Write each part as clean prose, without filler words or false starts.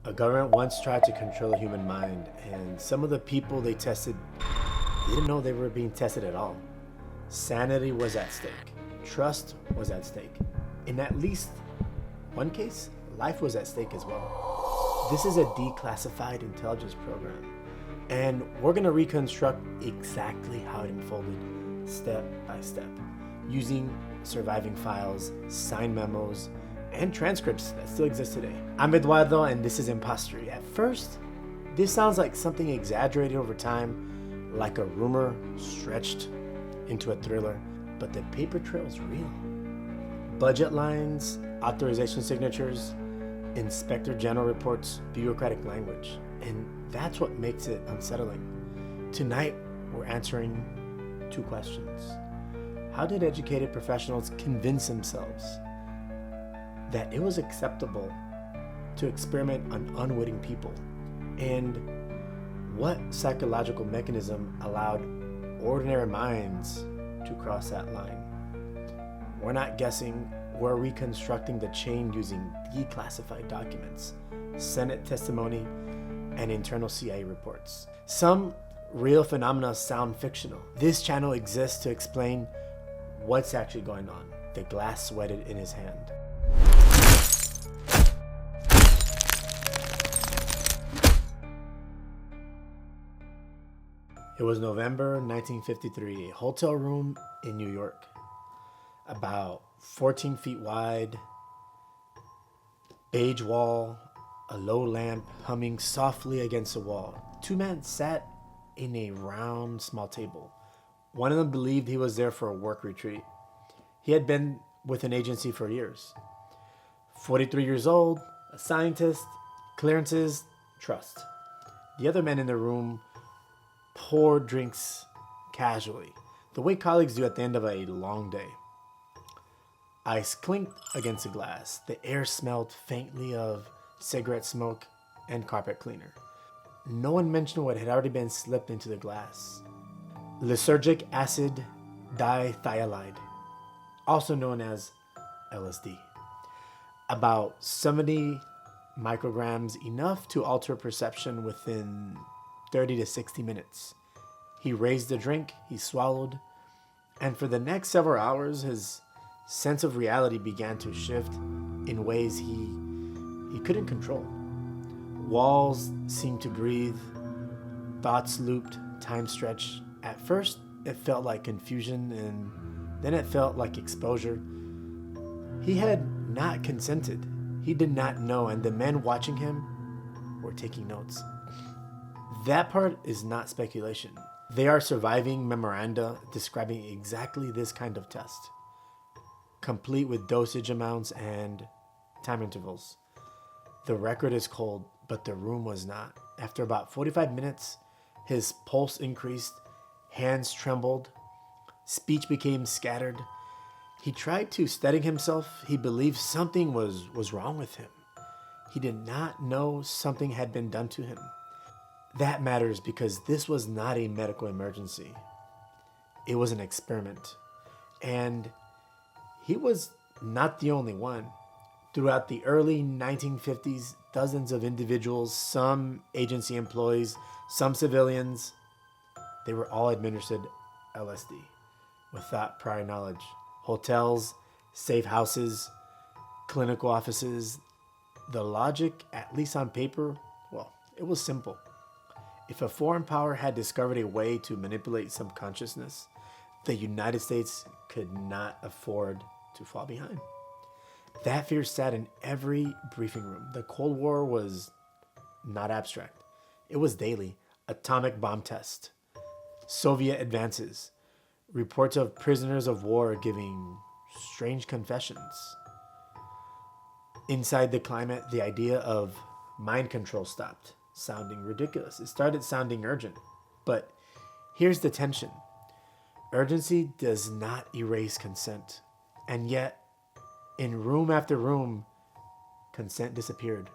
A government once tried to control the human mind, and some of the people they tested didn't know they were being tested at all. Sanity was at stake. Trust was at stake. In at least one case, life was at stake as well. This is a declassified intelligence program, and we're going to reconstruct exactly how it unfolded step by step, using surviving files, signed memos, and transcripts that still exist today. I'm Eduardo, and this is Imposstory. At first, this sounds like something exaggerated over time, like a rumor stretched into a thriller, but the paper trail is real. Budget lines, authorization signatures, inspector general reports, bureaucratic language, and that's what makes it unsettling. Tonight, we're answering two questions. How did educated professionals convince themselves that it was acceptable to experiment on unwitting people? And what psychological mechanism allowed ordinary minds to cross that line? We're not guessing, we're reconstructing the chain using declassified documents, Senate testimony, and internal CIA reports. Some real phenomena sound fictional. This channel exists to explain what's actually going on. The glass sweated in his hand. It was November 1953, a hotel room in New York, about 14 feet wide, beige wall, a low lamp humming softly against the wall. Two men sat in a round small table. One of them believed he was there for a work retreat. He had been with an agency for years. 43 years old, a scientist, clearances, trust. The other men in the room poured drinks casually, the way colleagues do at the end of a long day. Ice clinked against the glass. The air smelled faintly of cigarette smoke and carpet cleaner. No one mentioned what had already been slipped into the glass. Lysergic acid dithiolide, also known as LSD. About 70 micrograms, enough to alter perception within 30 to 60 minutes. He raised the drink, he swallowed, and for the next several hours, his sense of reality began to shift in ways he couldn't control. Walls seemed to breathe, thoughts looped, time stretched. At first, it felt like confusion, and then it felt like exposure. He had not consented. He did not know, and the men watching him were taking notes. That part is not speculation. They are surviving memoranda describing exactly this kind of test, complete with dosage amounts and time intervals. The record is cold, but the room was not. After about 45 minutes, his pulse increased, hands trembled, speech became scattered. He tried to steady himself. He believed something was wrong with him. He did not know something had been done to him. That matters because this was not a medical emergency. It was an experiment. And he was not the only one. Throughout the early 1950s, dozens of individuals, some agency employees, some civilians, they were all administered LSD without prior knowledge. Hotels, safe houses, clinical offices. The logic, at least on paper, well, it was simple. If a foreign power had discovered a way to manipulate some consciousness, the United States could not afford to fall behind. That fear sat in every briefing room. The Cold War was not abstract. It was daily. Atomic bomb test, Soviet advances, reports of prisoners of war giving strange confessions. Inside the climate, the idea of mind control stopped sounding ridiculous. It started sounding urgent. But here's the tension. Urgency does not erase consent. And yet, in room after room, consent disappeared.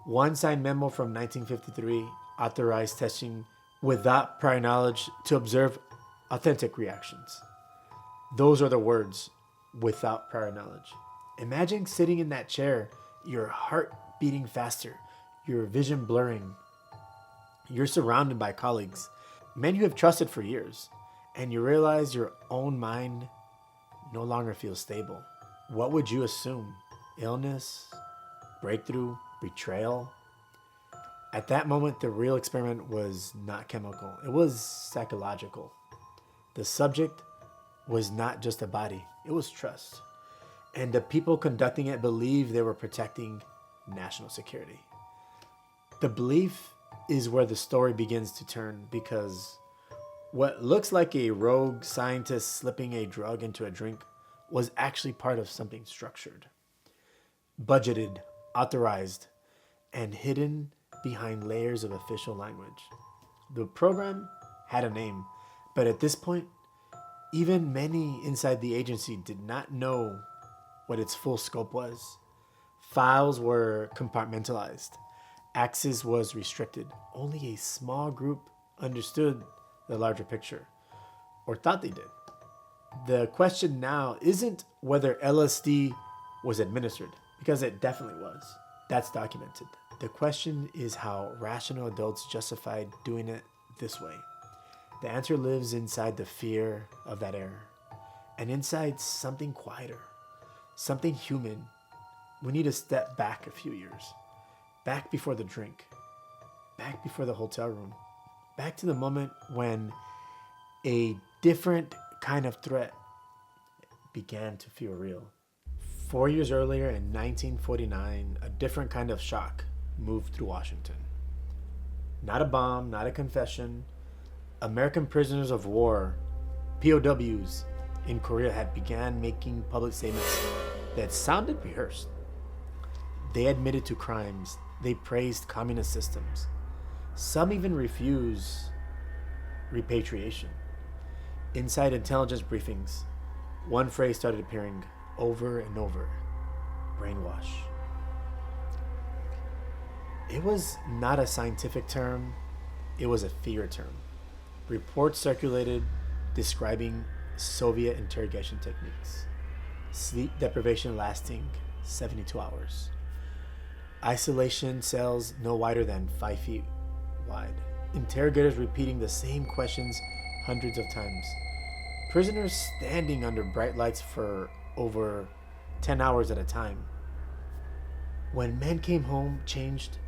One signed memo from 1953 authorized testing without prior knowledge to observe authentic reactions. Those are the words, without prior knowledge. Imagine sitting in that chair, your heart beating faster, your vision blurring. You're surrounded by colleagues, men you have trusted for years, and you realize your own mind no longer feels stable. What would you assume? Illness? Breakthrough? Betrayal? At that moment, the real experiment was not chemical. It was psychological. The subject was not just a body. It was trust. And the people conducting it believed they were protecting national security. The belief is where the story begins to turn, because what looks like a rogue scientist slipping a drug into a drink was actually part of something structured, budgeted, authorized, and hidden behind layers of official language. The program had a name, but at this point, even many inside the agency did not know what its full scope was. Files were compartmentalized. Access was restricted. Only a small group understood the larger picture, or thought they did. The question now isn't whether LSD was administered, because it definitely was. That's documented. The question is how rational adults justified doing it this way. The answer lives inside the fear of that error, and inside something quieter, something human. We need to step back a few years, back before the drink, back before the hotel room, back to the moment when a different kind of threat began to feel real. 4 years earlier, in 1949, a different kind of shock moved through Washington. Not a bomb, not a confession. American prisoners of war, POWs, in Korea had began making public statements that sounded rehearsed. They admitted to crimes. They praised communist systems. Some even refused repatriation. Inside intelligence briefings, one phrase started appearing over and over: brainwash. It was not a scientific term, it was a fear term. Reports circulated describing Soviet interrogation techniques. Sleep deprivation lasting 72 hours. Isolation cells no wider than 5 feet wide. Interrogators repeating the same questions hundreds of times. Prisoners standing under bright lights for over 10 hours at a time. When men came home changed,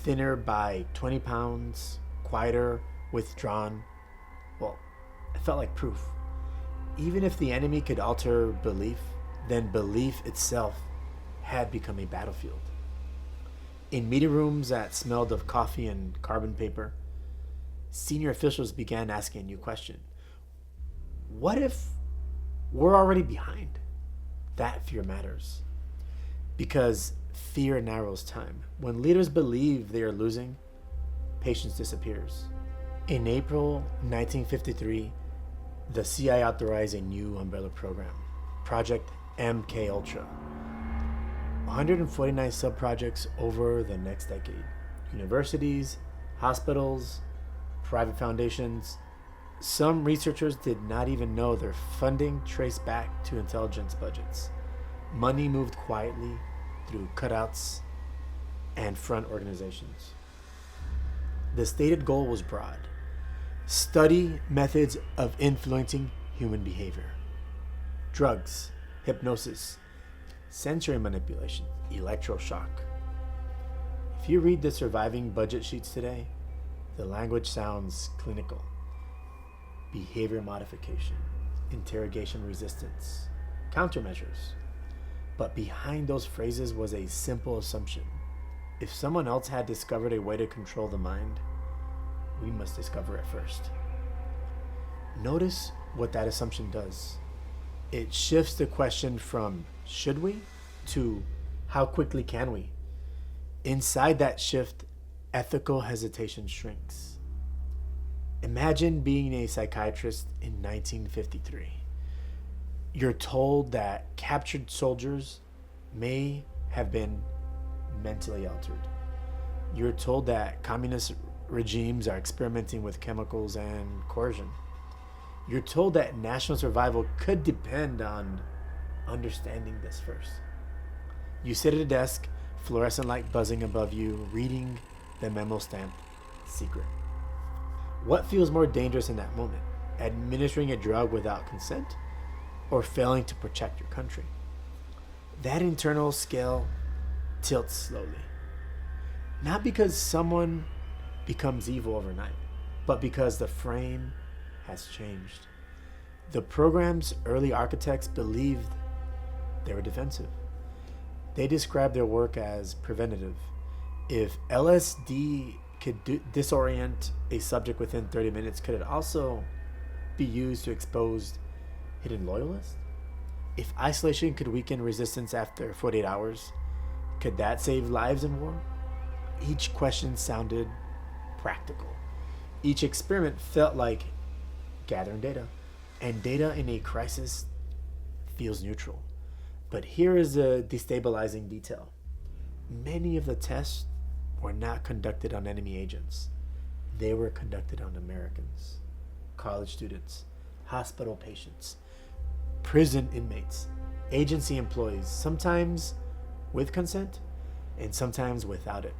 thinner by 20 pounds, quieter, withdrawn, well, it felt like proof. Even if the enemy could alter belief, then belief itself had become a battlefield. In meeting rooms that smelled of coffee and carbon paper, senior officials began asking a new question. What if we're already behind? That fear matters, because fear narrows time. When leaders believe they are losing, patience disappears. In April 1953, the CIA authorized a new umbrella program, Project MKUltra. 149 sub-projects over the next decade. Universities, hospitals, private foundations. Some researchers did not even know their funding traced back to intelligence budgets. Money moved quietly through cutouts and front organizations. The stated goal was broad: study methods of influencing human behavior. Drugs, hypnosis, sensory manipulation, electroshock. If you read the surviving budget sheets today, the language sounds clinical. Behavior modification, interrogation resistance, countermeasures. But behind those phrases was a simple assumption. If someone else had discovered a way to control the mind, we must discover it first. Notice what that assumption does. It shifts the question from should we to how quickly can we? Inside that shift, ethical hesitation shrinks. Imagine being a psychiatrist in 1953. You're told that captured soldiers may have been mentally altered. You're told that communist regimes are experimenting with chemicals and coercion. You're told that national survival could depend on understanding this first. You sit at a desk, fluorescent light buzzing above you, reading the memo stamped secret. What feels more dangerous in that moment? Administering a drug without consent or failing to protect your country? That internal scale tilts slowly. Not because someone becomes evil overnight, but because the frame has changed. The program's early architects believed they were defensive. They described their work as preventative. If LSD could disorient a subject within 30 minutes, could it also be used to expose hidden loyalists? If isolation could weaken resistance after 48 hours, could that save lives in war? Each question sounded practical. Each experiment felt like gathering data. And data in a crisis feels neutral. But here is a destabilizing detail. Many of the tests were not conducted on enemy agents. They were conducted on Americans, college students, hospital patients, prison inmates, agency employees, sometimes with consent and sometimes without it.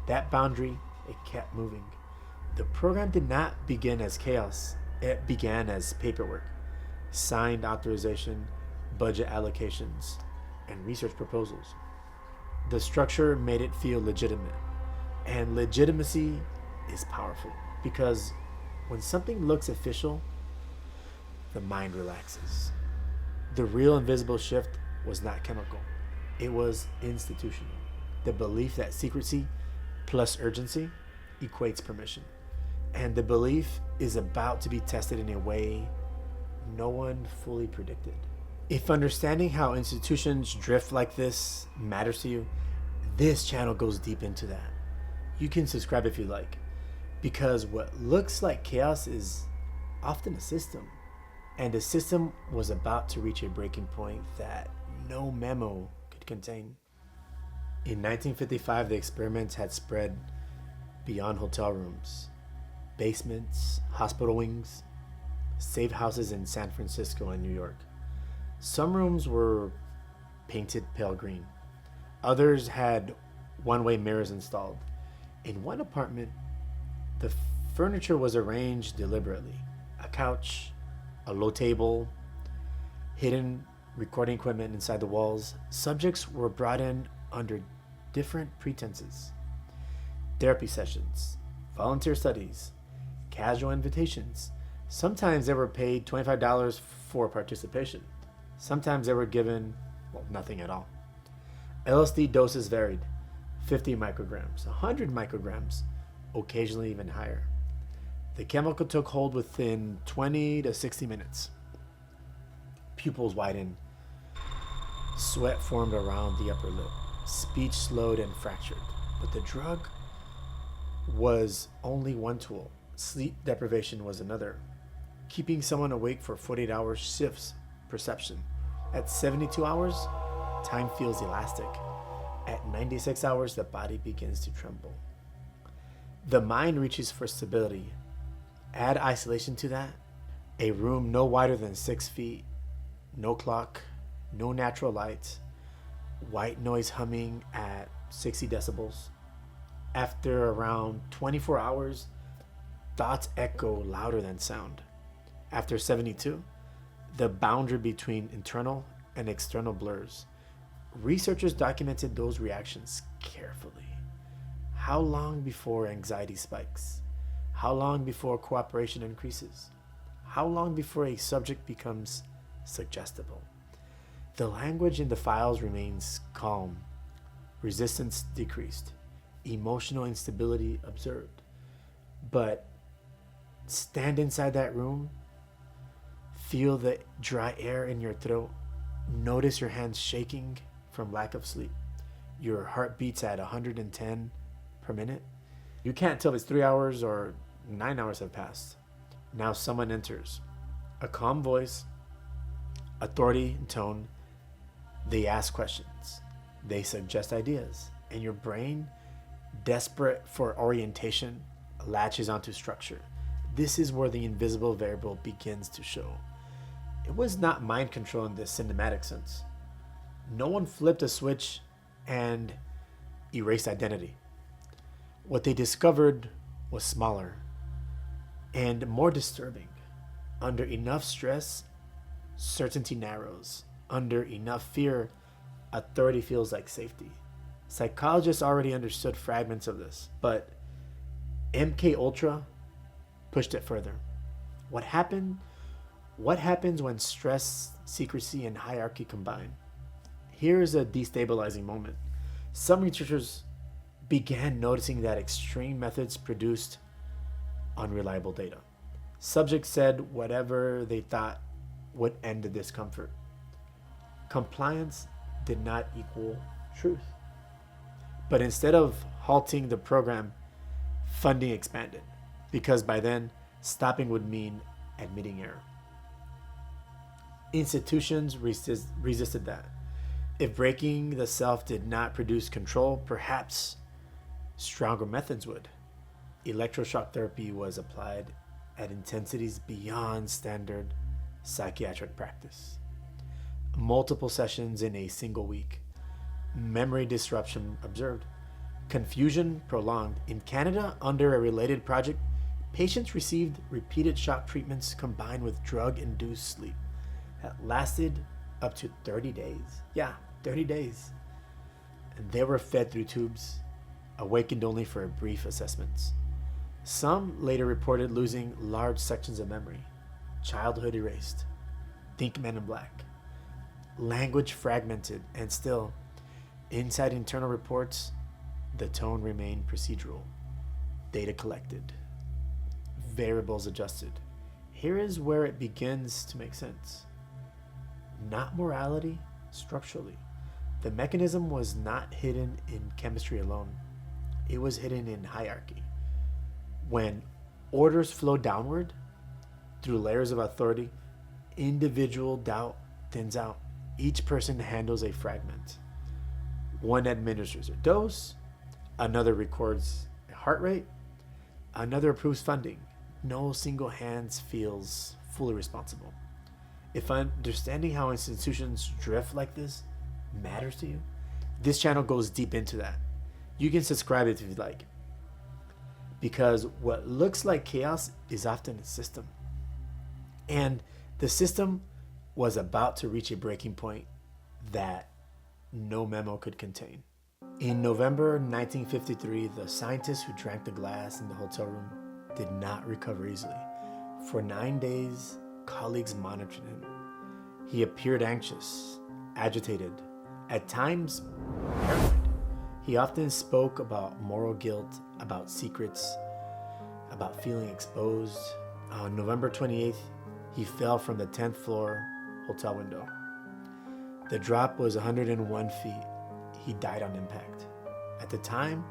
That boundary, it kept moving. The program did not begin as chaos. It began as paperwork, signed authorization, budget allocations, and research proposals. The structure made it feel legitimate. And legitimacy is powerful because when something looks official, the mind relaxes. The real invisible shift was not chemical. It was institutional. The belief that secrecy plus urgency equates permission. And the belief is about to be tested in a way no one fully predicted. If understanding how institutions drift like this matters to you, this channel goes deep into that. You can subscribe if you like, because what looks like chaos is often a system. And the system was about to reach a breaking point that no memo could contain. In 1955, the experiments had spread beyond hotel rooms, basements, hospital wings, safe houses in San Francisco and New York. Some rooms were painted pale green. Others had one-way mirrors installed. In one apartment, the furniture was arranged deliberately. A couch, a low table, hidden recording equipment inside the walls. Subjects were brought in under different pretenses. Therapy sessions, volunteer studies, casual invitations. Sometimes they were paid $25 for participation. Sometimes they were given, nothing at all. LSD doses varied, 50 micrograms, 100 micrograms, occasionally even higher. The chemical took hold within 20 to 60 minutes. Pupils widened, sweat formed around the upper lip, speech slowed and fractured. But the drug was only one tool. Sleep deprivation was another. Keeping someone awake for 48 hours shifts perception. At 72 hours, time feels elastic. At 96 hours, the body begins to tremble. The mind reaches for stability. Add isolation to that. A room no wider than 6 feet, no clock, no natural light, white noise humming at 60 decibels. After around 24 hours, thoughts echo louder than sound. After 72, the boundary between internal and external blurs. Researchers documented those reactions carefully. How long before anxiety spikes? How long before cooperation increases? How long before a subject becomes suggestible? The language in the files remains calm. Resistance decreased. Emotional instability observed. But stand inside that room. Feel the dry air in your throat. Notice your hands shaking from lack of sleep. Your heart beats at 110 per minute. You can't tell if it's 3 hours or 9 hours have passed. Now someone enters. A calm voice, authority in tone. They ask questions. They suggest ideas. And your brain, desperate for orientation, latches onto structure. This is where the invisible variable begins to show. It was not mind control in the cinematic sense. No one flipped a switch and erased identity. What they discovered was smaller and more disturbing. Under enough stress, certainty narrows. Under enough fear, authority feels like safety. Psychologists already understood fragments of this, but MK Ultra pushed it further. What happens when stress, secrecy, and hierarchy combine? Here is a destabilizing moment. Some researchers began noticing that extreme methods produced unreliable data. Subjects said whatever they thought would end the discomfort. Compliance did not equal truth. But instead of halting the program, funding expanded, because by then, stopping would mean admitting error. Institutions resisted that. If breaking the self did not produce control, perhaps stronger methods would. Electroshock therapy was applied at intensities beyond standard psychiatric practice. Multiple sessions in a single week. Memory disruption observed. Confusion prolonged. In Canada, under a related project, patients received repeated shock treatments combined with drug-induced sleep that lasted up to 30 days. Yeah, 30 days. And they were fed through tubes, awakened only for brief assessments. Some later reported losing large sections of memory, childhood erased, think Men in Black, language fragmented, and still, inside internal reports, the tone remained procedural, data collected, variables adjusted. Here is where it begins to make sense. Not morality, structurally. The mechanism was not hidden in chemistry alone. It was hidden in hierarchy. When orders flow downward through layers of authority, individual doubt thins out. Each person handles a fragment. One administers a dose, another records a heart rate, another approves funding. No single hand feels fully responsible. If understanding how institutions drift like this matters to you, this channel goes deep into that. You can subscribe if you'd like. Because what looks like chaos is often a system. And the system was about to reach a breaking point that no memo could contain. In November 1953, the scientist who drank the glass in the hotel room did not recover easily. For 9 days, colleagues monitored him. He appeared anxious, agitated, at times paranoid. He often spoke about moral guilt, about secrets, about feeling exposed. On November 28th, he fell from the 10th floor hotel window. The drop was 101 feet. He died on impact. At the time,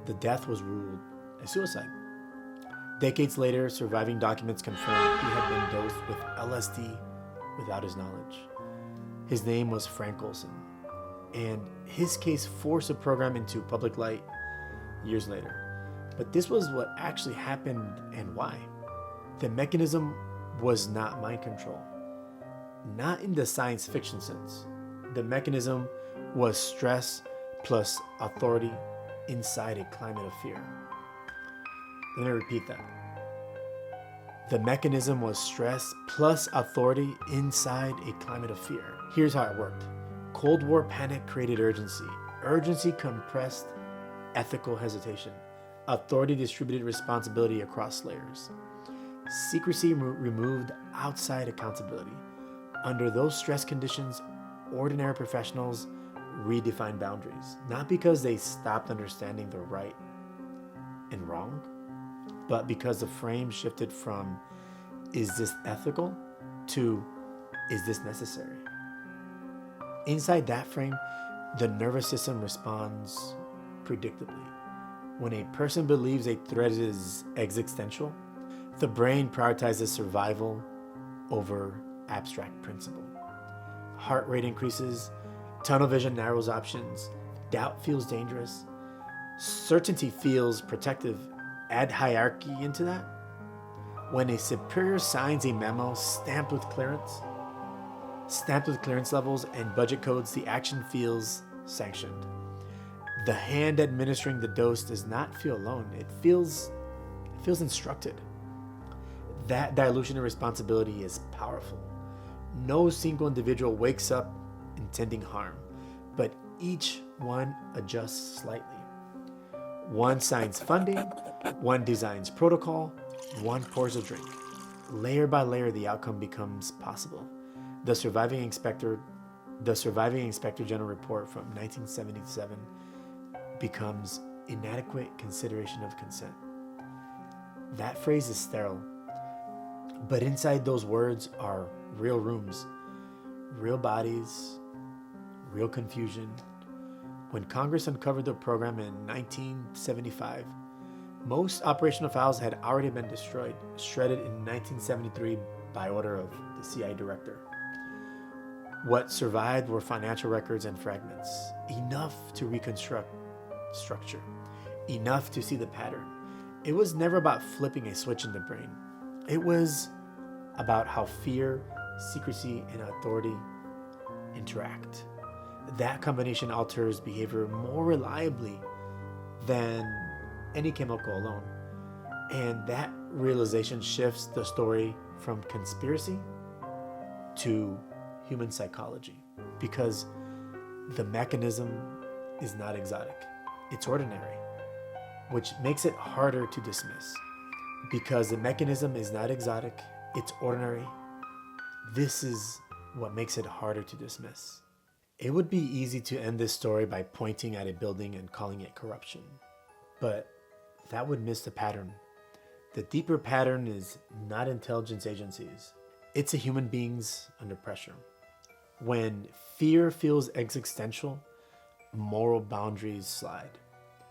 the death was ruled a suicide. Decades later, surviving documents confirmed he had been dosed with LSD without his knowledge. His name was Frank Olson, and his case forced the program into public light years later. But this was what actually happened and why. The mechanism was not mind control, not in the science fiction sense. The mechanism was stress plus authority inside a climate of fear. Let me repeat that. The mechanism was stress plus authority inside a climate of fear. Here's how it worked. Cold War panic created urgency. Urgency compressed ethical hesitation. Authority distributed responsibility across layers. Secrecy removed outside accountability. Under those stress conditions, ordinary professionals redefined boundaries, not because they stopped understanding the right and wrong, but because the frame shifted from, is this ethical, to, is this necessary? Inside that frame, the nervous system responds predictably. When a person believes a threat is existential, the brain prioritizes survival over abstract principle. Heart rate increases, tunnel vision narrows options, doubt feels dangerous, certainty feels protective. Add hierarchy into that. When a superior signs a memo stamped with clearance levels and budget codes, the action feels sanctioned. The hand administering the dose does not feel alone. It feels instructed. That dilution of responsibility is powerful. No single individual wakes up intending harm, but each one adjusts slightly. One signs funding, one designs protocol, one pours a drink. Layer by layer, the outcome becomes possible. The surviving Inspector General report from 1977 becomes inadequate consideration of consent. That phrase is sterile, but inside those words are real rooms, real bodies, real confusion. When Congress uncovered the program in 1975, most operational files had already been destroyed, shredded in 1973 by order of the CIA director. What survived were financial records and fragments, enough to reconstruct structure, enough to see the pattern. It was never about flipping a switch in the brain. It was about how fear, secrecy, and authority interact. That combination alters behavior more reliably than any chemical alone. And that realization shifts the story from conspiracy to human psychology, because the mechanism is not exotic, it's ordinary, which makes it harder to dismiss. Because the mechanism is not exotic, it's ordinary, this is what makes it harder to dismiss. It would be easy to end this story by pointing at a building and calling it corruption, but that would miss the pattern. The deeper pattern is not intelligence agencies, it's a human beings under pressure. When fear feels existential, moral boundaries slide.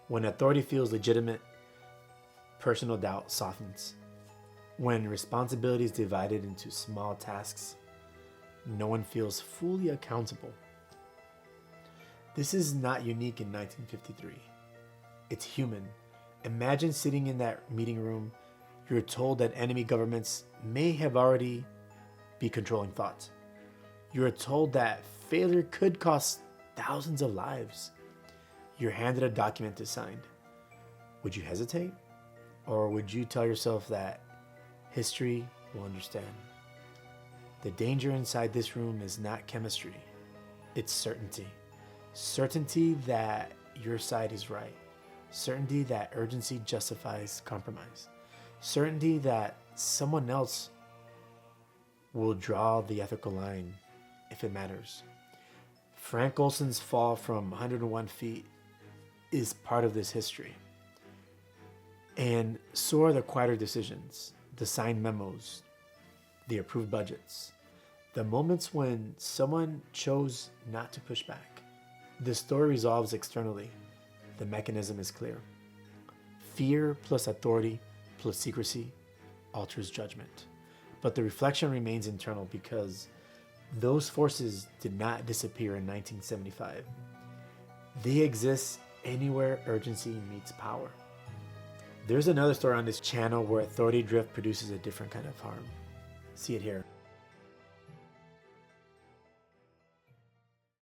When authority feels legitimate, personal doubt softens. When responsibility is divided into small tasks, no one feels fully accountable. This is not unique in 1953. It's human. Imagine sitting in that meeting room. You're told that enemy governments may have already be controlling thoughts. You're told that failure could cost thousands of lives. You're handed a document to sign. Would you hesitate? Or would you tell yourself that history will understand? The danger inside this room is not chemistry. It's certainty. Certainty that your side is right. Certainty that urgency justifies compromise. Certainty that someone else will draw the ethical line if it matters. Frank Olson's fall from 101 feet is part of this history. And so are the quieter decisions, the signed memos, the approved budgets, the moments when someone chose not to push back. The story resolves externally. The mechanism is clear. Fear plus authority plus secrecy alters judgment. But the reflection remains internal because those forces did not disappear in 1975. They exist anywhere urgency meets power. There's another story on this channel where authority drift produces a different kind of harm. See it here.